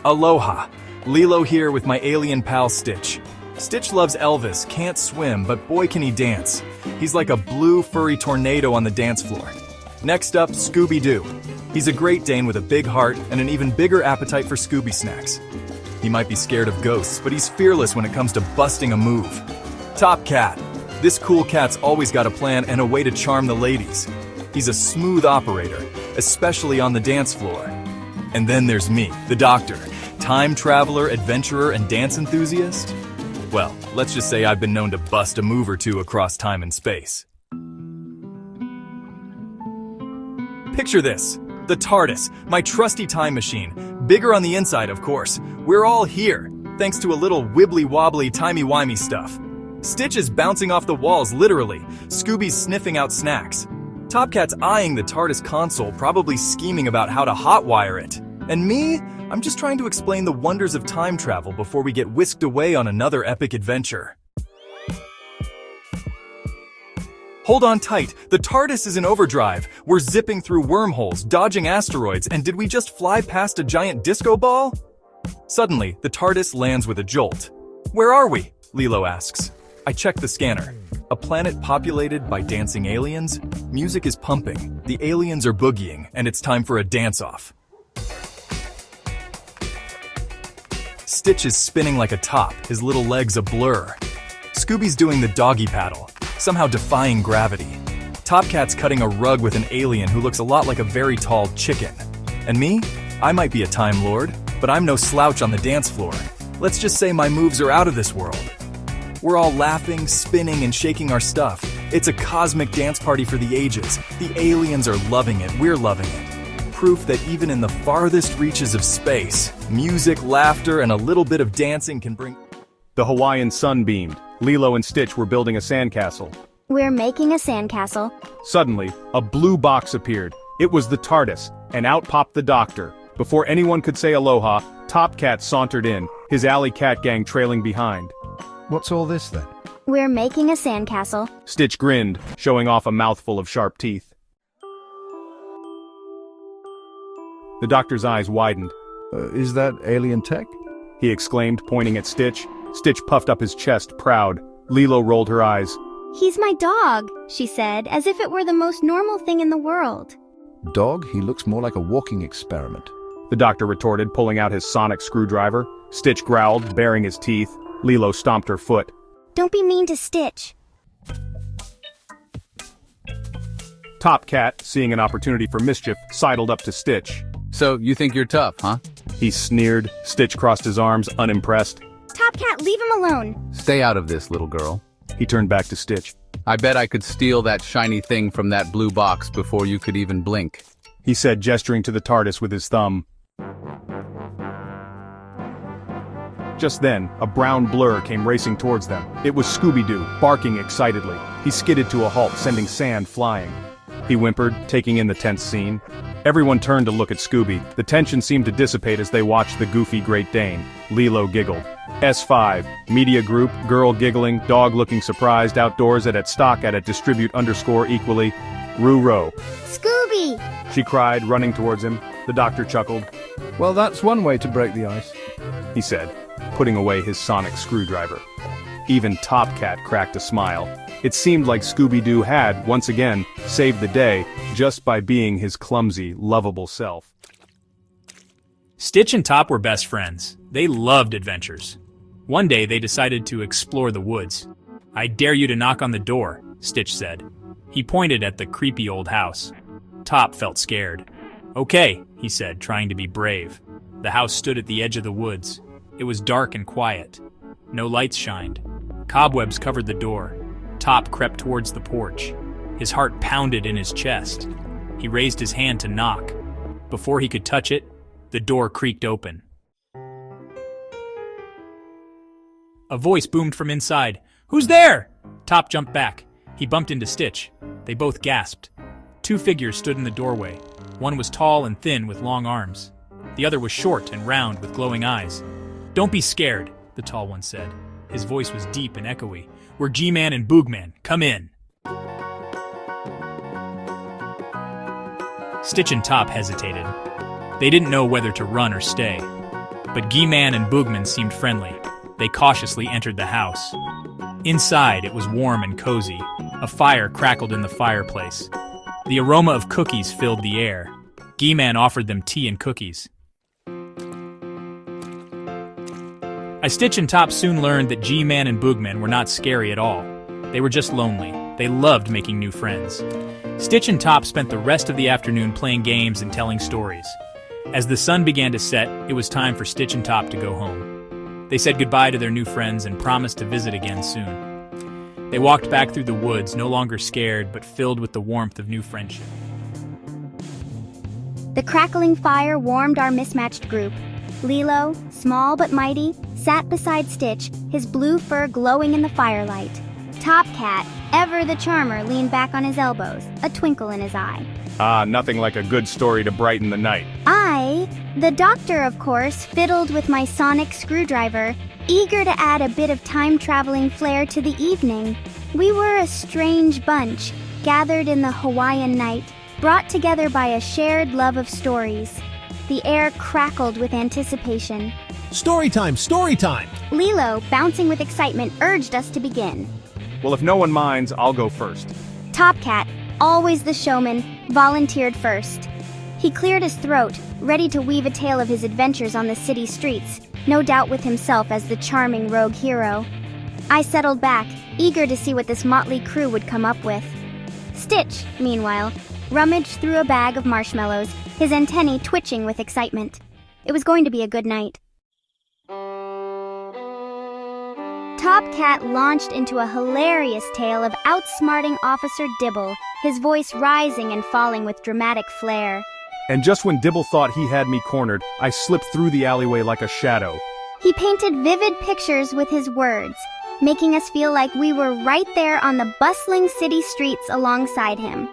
Aloha! Lilo here with my alien pal Stitch. Stitch loves Elvis, can't swim, but boy can he dance. He's like a blue, furry tornado on the dance floor. Next up, Scooby-Doo. He's a Great Dane with a big heart and an even bigger appetite for Scooby snacks. He might be scared of ghosts, but he's fearless when it comes to busting a move. Top Cat. This cool cat's always got a plan and a way to charm the ladies. He's a smooth operator, especially on the dance floor. And then there's me, the Doctor. Time traveler, adventurer, and dance enthusiast? Well, let's just say I've been known to bust a move or two across time and space. Picture this, the TARDIS, my trusty time machine. Bigger on the inside, of course. We're all here, thanks to a little wibbly-wobbly, timey-wimey stuff. Stitch is bouncing off the walls, literally. Scooby's sniffing out snacks. Top Cat's eyeing the TARDIS console, probably scheming about how to hotwire it. And me? I'm just trying to explain the wonders of time travel before we get whisked away on another epic adventure. Hold on tight, the TARDIS is in overdrive. We're zipping through wormholes, dodging asteroids, and did we just fly past a giant disco ball? Suddenly, the TARDIS lands with a jolt. Where are we? Lilo asks. I check the scanner. A planet populated by dancing aliens? Music is pumping, the aliens are boogieing, and it's time for a dance-off. Stitch is spinning like a top, his little legs a blur. Scooby's doing the doggy paddle, somehow defying gravity. Top Cat's cutting a rug with an alien who looks a lot like a very tall chicken. And me? I might be a Time Lord, but I'm no slouch on the dance floor. Let's just say my moves are out of this world. We're all laughing, spinning, and shaking our stuff. It's a cosmic dance party for the ages. The aliens are loving it, we're loving it. Proof that even in the farthest reaches of space, music, laughter, and a little bit of dancing can bring... The Hawaiian sun beamed. Lilo and Stitch were building a sandcastle. We're making a sandcastle. Suddenly, a blue box appeared. It was the TARDIS, and out popped the Doctor. Before anyone could say aloha, Top Cat sauntered in, his alley cat gang trailing behind. What's all this then? We're making a sandcastle. Stitch grinned, showing off a mouthful of sharp teeth. The Doctor's eyes widened. Is that alien tech? He exclaimed, pointing at Stitch. Stitch puffed up his chest, proud. Lilo rolled her eyes. He's my dog, she said, as if it were the most normal thing in the world. Dog? He looks more like a walking experiment. The Doctor retorted, pulling out his sonic screwdriver. Stitch growled, baring his teeth. Lilo stomped her foot. Don't be mean to Stitch. Top Cat, seeing an opportunity for mischief, sidled up to Stitch. So, you think you're tough, huh? He sneered. Stitch crossed his arms, unimpressed. Top Cat, leave him alone. Stay out of this, little girl. He turned back to Stitch. I bet I could steal that shiny thing from that blue box before you could even blink. He said, gesturing to the TARDIS with his thumb. Just then, a brown blur came racing towards them. It was Scooby-Doo, barking excitedly. He skidded to a halt, sending sand flying. He whimpered, taking in the tense scene. Everyone turned to look at Scooby. The tension seemed to dissipate as they watched the goofy Great Dane. Lilo giggled. S5, media group, girl giggling, dog looking surprised, outdoors at stock at distribute_equally. Roo-row. Scooby! She cried, running towards him. The Doctor chuckled. Well, that's one way to break the ice, he said, putting away his sonic screwdriver. Even Top Cat cracked a smile. It seemed like Scooby-Doo had, once again, saved the day, just by being his clumsy, lovable self. Stitch and Top were best friends. They loved adventures. One day they decided to explore the woods. I dare you to knock on the door, Stitch said. He pointed at the creepy old house. Top felt scared. Okay, he said, trying to be brave. The house stood at the edge of the woods. It was dark and quiet. No lights shined. Cobwebs covered the door. Top crept towards the porch. His heart pounded in his chest. He raised his hand to knock. Before he could touch it, the door creaked open. A voice boomed from inside. "Who's there?" Top jumped back. He bumped into Stitch. They both gasped. Two figures stood in the doorway. One was tall and thin with long arms. The other was short and round with glowing eyes. "Don't be scared," the tall one said. His voice was deep and echoey. "We're G-Man and Boogman. Come in." Stitch and Top hesitated. They didn't know whether to run or stay. but Gee-Man and Boogman seemed friendly. They cautiously entered the house. Inside, it was warm and cozy. A fire crackled in the fireplace. The aroma of cookies filled the air. Gee-Man offered them tea and cookies. Stitch and Top soon learned that Gee-Man and Boogman were not scary at all. They were just lonely. They loved making new friends. Stitch and Top spent the rest of the afternoon playing games and telling stories. As the sun began to set, it was time for Stitch and Top to go home. They said goodbye to their new friends and promised to visit again soon. They walked back through the woods, no longer scared, but filled with the warmth of new friendship. The crackling fire warmed our mismatched group. Lilo, small but mighty, sat beside Stitch, his blue fur glowing in the firelight. Top Cat, ever the charmer, leaned back on his elbows, a twinkle in his eye. Ah, nothing like a good story to brighten the night. I, the doctor of course, fiddled with my sonic screwdriver, eager to add a bit of time-traveling flair to the evening. We were a strange bunch, gathered in the Hawaiian night, brought together by a shared love of stories. The air crackled with anticipation. Story time, story time! Lilo, bouncing with excitement, urged us to begin. Well, if no one minds, I'll go first. Top Cat, always the showman, volunteered first. He cleared his throat, ready to weave a tale of his adventures on the city streets, no doubt with himself as the charming rogue hero. I settled back, eager to see what this motley crew would come up with. Stitch, meanwhile, rummaged through a bag of marshmallows, his antennae twitching with excitement. It was going to be a good night. Top Cat launched into a hilarious tale of outsmarting Officer Dibble, his voice rising and falling with dramatic flair. And just when Dibble thought he had me cornered, I slipped through the alleyway like a shadow. He painted vivid pictures with his words, making us feel like we were right there on the bustling city streets alongside him.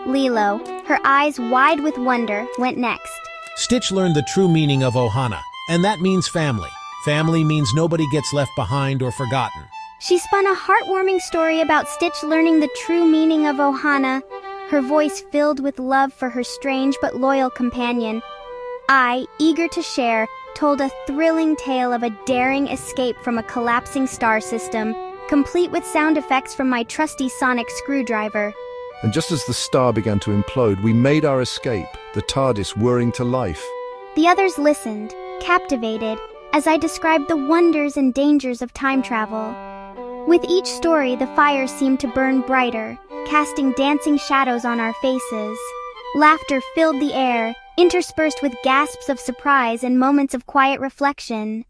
Lilo, her eyes wide with wonder, went next. Stitch learned the true meaning of Ohana, and that means family. Family means nobody gets left behind or forgotten. She spun a heartwarming story about Stitch learning the true meaning of Ohana, her voice filled with love for her strange but loyal companion. I, eager to share, told a thrilling tale of a daring escape from a collapsing star system, complete with sound effects from my trusty sonic screwdriver. And just as the star began to implode, we made our escape, the TARDIS whirring to life. The others listened, captivated, as I described the wonders and dangers of time travel. With each story, the fire seemed to burn brighter, casting dancing shadows on our faces. Laughter filled the air, interspersed with gasps of surprise and moments of quiet reflection.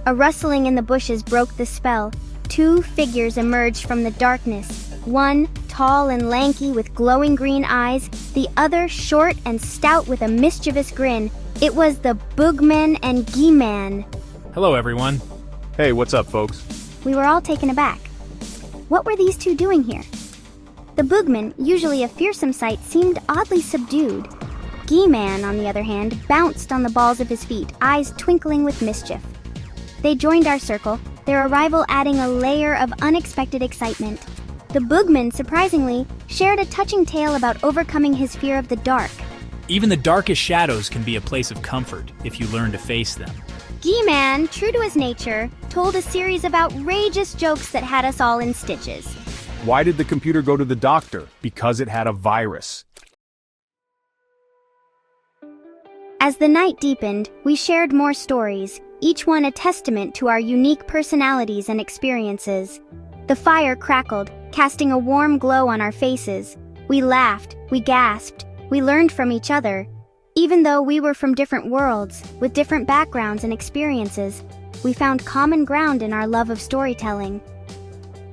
A rustling in the bushes broke the spell. Two figures emerged from the darkness. One, tall and lanky with glowing green eyes, the other short and stout with a mischievous grin. It was the Boogman and Gee-Man. Hello, everyone. Hey, what's up, folks? We were all taken aback. What were these two doing here? The Boogman, usually a fearsome sight, seemed oddly subdued. Gee-Man, on the other hand, bounced on the balls of his feet, eyes twinkling with mischief. They joined our circle, their arrival adding a layer of unexpected excitement. The Boogman, surprisingly, shared a touching tale about overcoming his fear of the dark. Even the darkest shadows can be a place of comfort if you learn to face them. Gee-Man, true to his nature, told a series of outrageous jokes that had us all in stitches. Why did the computer go to the doctor? Because it had a virus. As the night deepened, we shared more stories, each one a testament to our unique personalities and experiences. The fire crackled, casting a warm glow on our faces. We laughed, we gasped, we learned from each other. Even though we were from different worlds, with different backgrounds and experiences, we found common ground in our love of storytelling.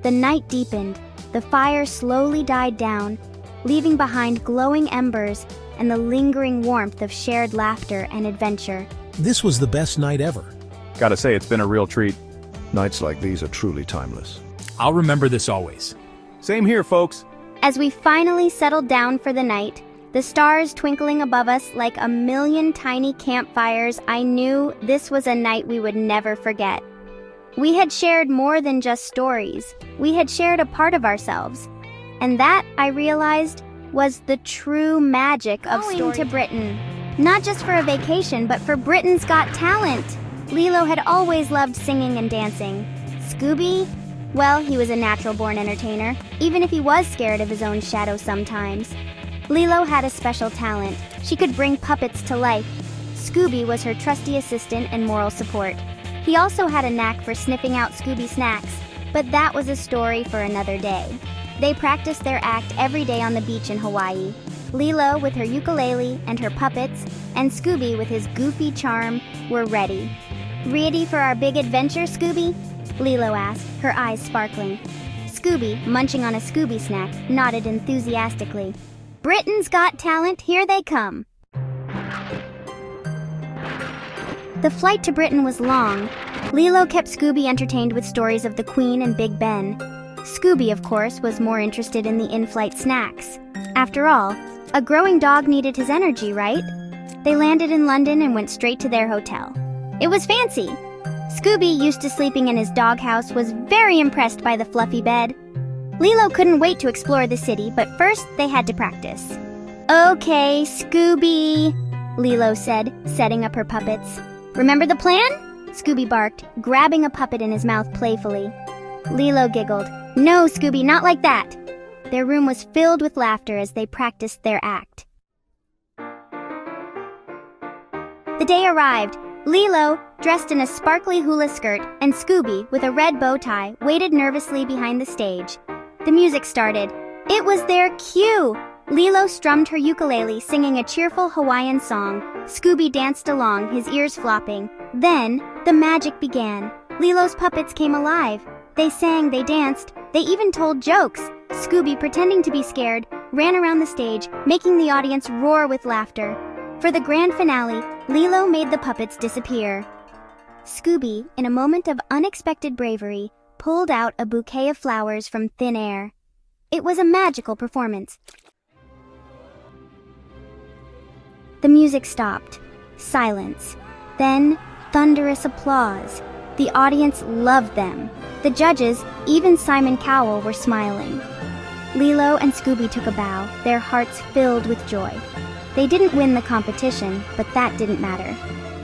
The night deepened, the fire slowly died down, leaving behind glowing embers and the lingering warmth of shared laughter and adventure. This was the best night ever. Gotta say, it's been a real treat. Nights like these are truly timeless. I'll remember this always. Same here, folks. As we finally settled down for the night, the stars twinkling above us like a million tiny campfires, I knew this was a night we would never forget. We had shared more than just stories. We had shared a part of ourselves. And that, I realized, was the true magic of Going to Britain. Not just for a vacation, but for Britain's Got Talent. Lilo had always loved singing and dancing. Scooby? Well, he was a natural-born entertainer, even if he was scared of his own shadow sometimes. Lilo had a special talent. She could bring puppets to life. Scooby was her trusty assistant and moral support. He also had a knack for sniffing out Scooby snacks, but that was a story for another day. They practiced their act every day on the beach in Hawaii. Lilo with her ukulele and her puppets, and Scooby with his goofy charm were ready. Ready for our big adventure, Scooby? Lilo asked, her eyes sparkling. Scooby, munching on a Scooby snack, nodded enthusiastically. Britain's Got Talent, here they come. The flight to Britain was long. Lilo kept Scooby entertained with stories of the Queen and Big Ben. Scooby, of course, was more interested in the in-flight snacks. After all, a growing dog needed his energy, right? They landed in London and went straight to their hotel. It was fancy. Scooby, used to sleeping in his doghouse, was very impressed by the fluffy bed. Lilo couldn't wait to explore the city, but first they had to practice. Okay, Scooby, Lilo said, setting up her puppets. Remember the plan? Scooby barked, grabbing a puppet in his mouth playfully. Lilo giggled. No, Scooby, not like that. Their room was filled with laughter as they practiced their act. The day arrived. Lilo, dressed in a sparkly hula skirt, and Scooby, with a red bow tie, waited nervously behind the stage. The music started. It was their cue! Lilo strummed her ukulele, singing a cheerful Hawaiian song. Scooby danced along, his ears flopping. Then, the magic began. Lilo's puppets came alive. They sang, they danced, they even told jokes. Scooby, pretending to be scared, ran around the stage, making the audience roar with laughter. For the grand finale, Lilo made the puppets disappear. Scooby, in a moment of unexpected bravery, pulled out a bouquet of flowers from thin air. It was a magical performance. The music stopped. Silence. Then, thunderous applause. The audience loved them. The judges, even Simon Cowell, were smiling. Lilo and Scooby took a bow, their hearts filled with joy. They didn't win the competition, but that didn't matter.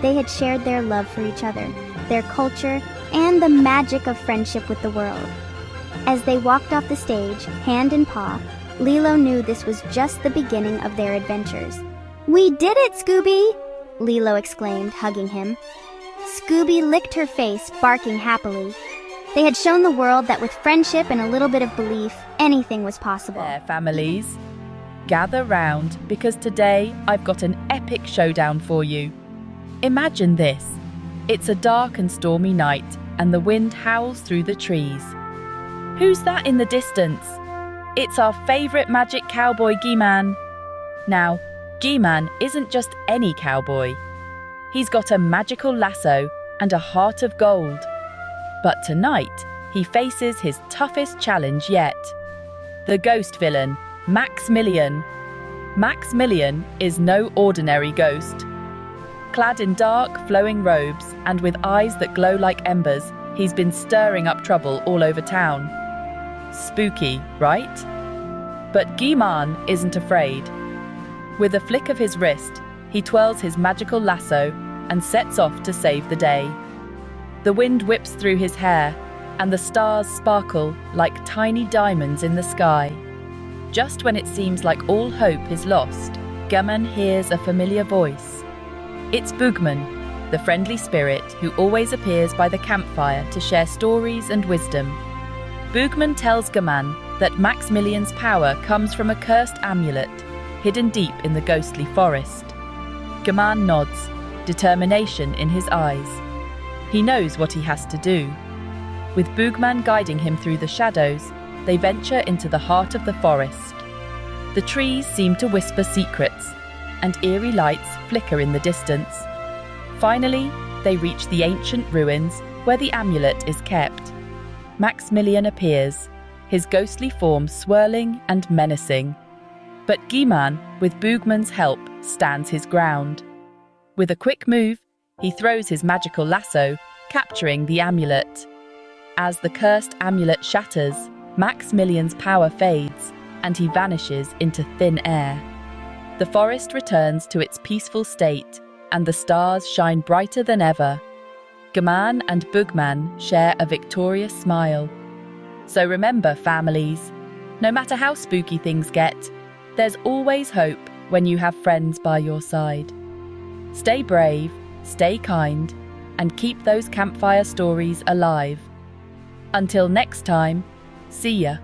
They had shared their love for each other, their culture, and the magic of friendship with the world. As they walked off the stage, hand in paw, Lilo knew this was just the beginning of their adventures. "We did it, Scooby!" Lilo exclaimed, hugging him. Scooby licked her face, barking happily. They had shown the world that with friendship and a little bit of belief, anything was possible. There, families. Gather round, because today I've got an epic showdown for you. Imagine this. It's a dark and stormy night, and the wind howls through the trees. Who's that in the distance? It's our favourite magic cowboy, G-Man. Now, G-Man isn't just any cowboy. He's got a magical lasso and a heart of gold. But tonight, he faces his toughest challenge yet. The ghost villain, Maximilian. Maximilian is no ordinary ghost. Clad in dark, flowing robes and with eyes that glow like embers, he's been stirring up trouble all over town. Spooky, right? But G-Man isn't afraid. With a flick of his wrist, he twirls his magical lasso and sets off to save the day. The wind whips through his hair, and the stars sparkle like tiny diamonds in the sky. Just when it seems like all hope is lost, G-Man hears a familiar voice. It's Boogman, the friendly spirit who always appears by the campfire to share stories and wisdom. Boogman tells G-Man that Maximilian's power comes from a cursed amulet hidden deep in the ghostly forest. G-Man nods, determination in his eyes. He knows what he has to do. With Boogman guiding him through the shadows, they venture into the heart of the forest. The trees seem to whisper secrets, and eerie lights flicker in the distance. Finally, they reach the ancient ruins where the amulet is kept. Maximilian appears, his ghostly form swirling and menacing. But G-Man, with Boogman's help, stands his ground. With a quick move, he throws his magical lasso, capturing the amulet. As the cursed amulet shatters, Maximilian's power fades, and he vanishes into thin air. The forest returns to its peaceful state, and the stars shine brighter than ever. Gaman and Bugman share a victorious smile. So remember, families, no matter how spooky things get, there's always hope when you have friends by your side. Stay brave, stay kind, and keep those campfire stories alive. Until next time, see ya.